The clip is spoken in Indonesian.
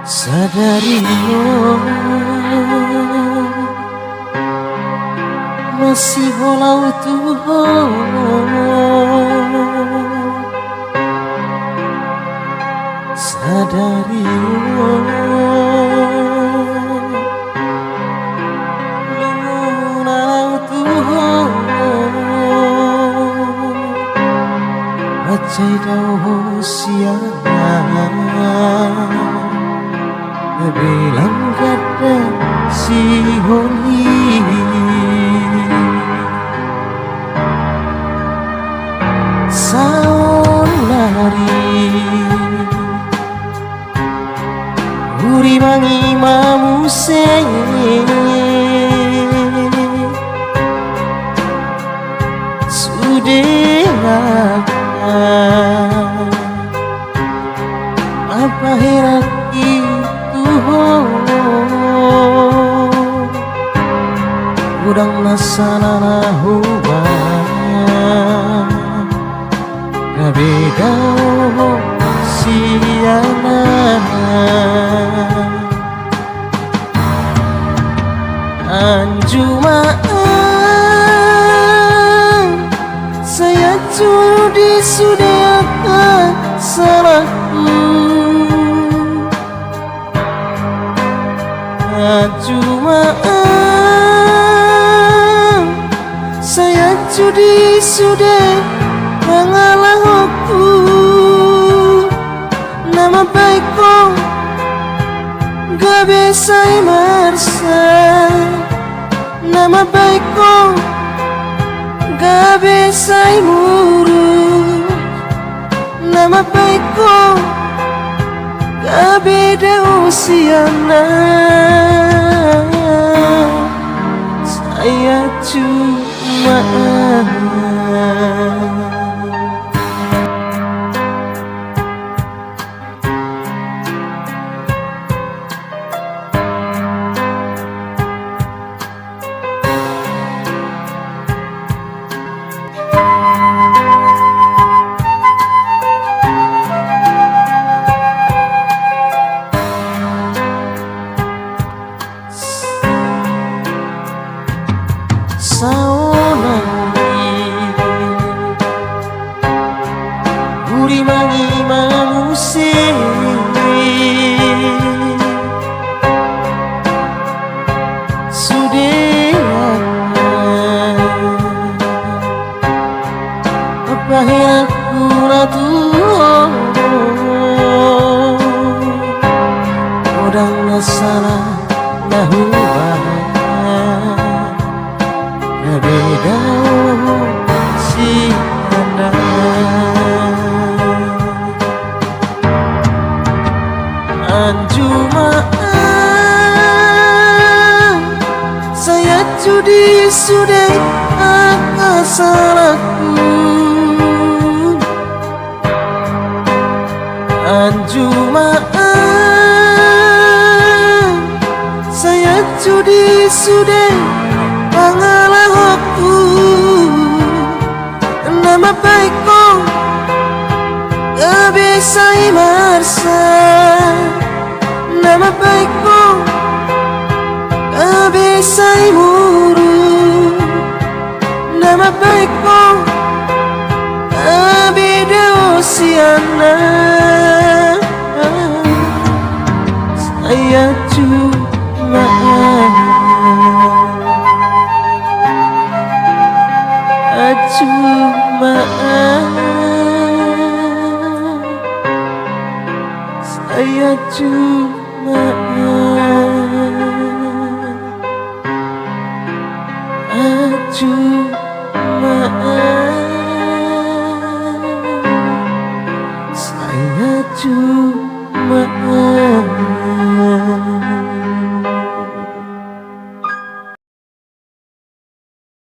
Sadari masih walau Tuhan sadari lungulau Tuhan acai dau siana bilang kata si holi saolari uri mangi mamuse sudah apa herat udang nasana huba kabedao siana anjumaan saya judi sudah salahku anjumaan saya judi sudah mengalah aku nama baikku gak bisa merasa nama baikku gak bisa murung nama baikku gak beda usiana saya cuma uri mangi mamuse sudah apa yang aku ratu udang nasana nahubah kabedao si anda anjumaan saya judi sudah salahku anjumaan saya judi sudah mengalah aku nama baikku gak bisa merasa nama baikku gak bisa murung nama baikku gak beda usiana saya cuma saya cuma